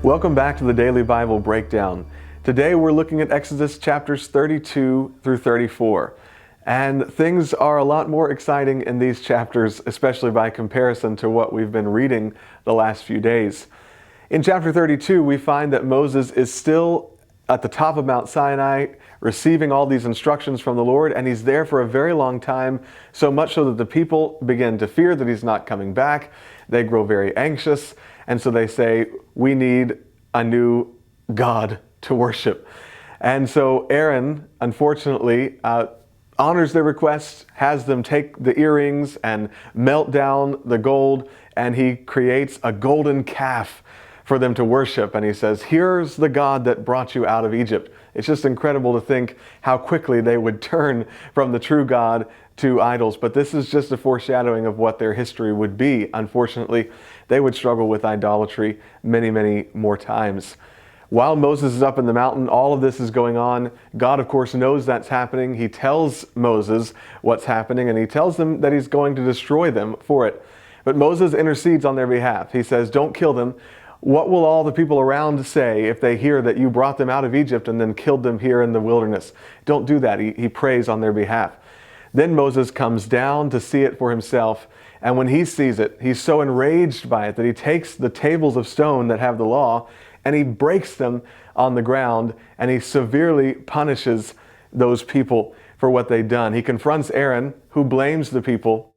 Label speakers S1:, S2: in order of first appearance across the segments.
S1: Welcome back to the Daily Bible Breakdown. Today we're looking at Exodus chapters 32 through 34. And things are a lot more exciting in these chapters, especially by comparison to what we've been reading the last few days. In chapter 32, we find that Moses is still at the top of Mount Sinai, receiving all these instructions from the Lord, and he's there for a very long time, so much so that the people begin to fear that he's not coming back. They grow very anxious, and so they say, we need a new God to worship. And so Aaron, unfortunately, honors their request, has them take the earrings and melt down the gold, and he creates a golden calf for them to worship. And he says, here's the God that brought you out of Egypt. It's just incredible to think how quickly they would turn from the true God to idols. But this is just a foreshadowing of what their history would be. Unfortunately, they would struggle with idolatry many, many more times. While Moses is up in the mountain, all of this is going on. God, of course, knows that's happening. He tells Moses what's happening, and he tells them that he's going to destroy them for it. But Moses intercedes on their behalf. He says, don't kill them. What will all the people around say if they hear that you brought them out of Egypt and then killed them here in the wilderness? Don't do that. He prays on their behalf. Then Moses comes down to see it for himself. And when he sees it, he's so enraged by it that he takes the tables of stone that have the law and he breaks them on the ground, and he severely punishes those people for what they've done. He confronts Aaron, who blames the people.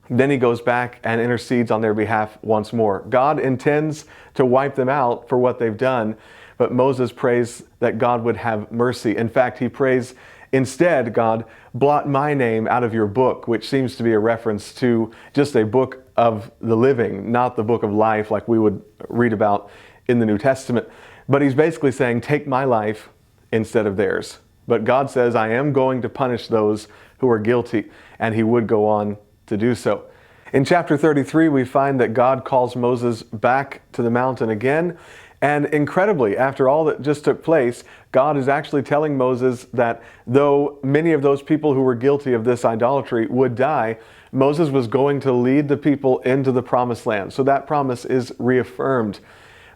S1: Then he goes back and intercedes on their behalf once more. God intends to wipe them out for what they've done, but Moses prays that God would have mercy. In fact, he prays, instead, God, blot my name out of your book, which seems to be a reference to just a book of the living, not the book of life like we would read about in the New Testament. But he's basically saying, take my life instead of theirs. But God says, I am going to punish those who are guilty, and he would go on to do so. In chapter 33, we find that God calls Moses back to the mountain again. And incredibly, after all that just took place, God is actually telling Moses that though many of those people who were guilty of this idolatry would die, Moses was going to lead the people into the promised land. So that promise is reaffirmed.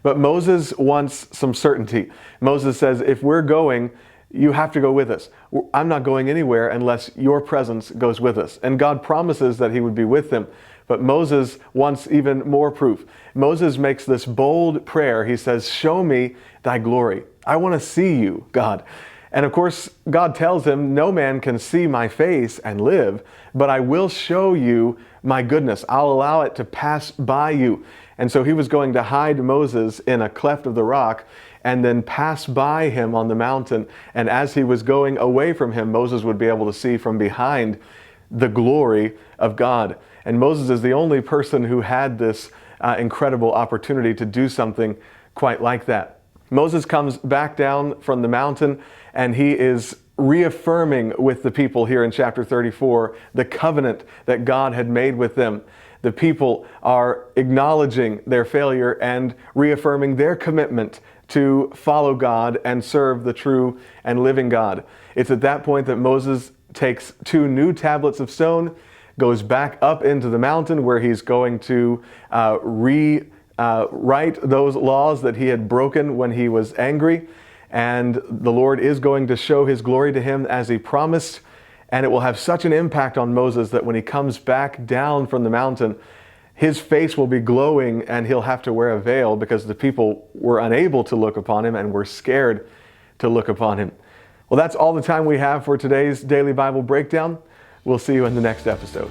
S1: But Moses wants some certainty. Moses says, if we're going, you have to go with us. I'm not going anywhere unless your presence goes with us. And God promises that he would be with them. But Moses wants even more proof. Moses makes this bold prayer. He says, show me thy glory. I want to see you, God. And of course, God tells him, no man can see my face and live, but I will show you my goodness. I'll allow it to pass by you. And so he was going to hide Moses in a cleft of the rock and then pass by him on the mountain. And as he was going away from him, Moses would be able to see from behind the glory of God. And Moses is the only person who had this incredible opportunity to do something quite like that. Moses comes back down from the mountain, and he is reaffirming with the people here in chapter 34 the covenant that God had made with them. The people are acknowledging their failure and reaffirming their commitment to follow God and serve the true and living God. It's at that point that Moses takes 2 new tablets of stone, goes back up into the mountain where he's going to rewrite those laws that he had broken when he was angry. And the Lord is going to show his glory to him as he promised. And it will have such an impact on Moses that when he comes back down from the mountain, his face will be glowing and he'll have to wear a veil because the people were unable to look upon him and were scared to look upon him. Well, that's all the time we have for today's Daily Bible Breakdown. We'll see you in the next episode.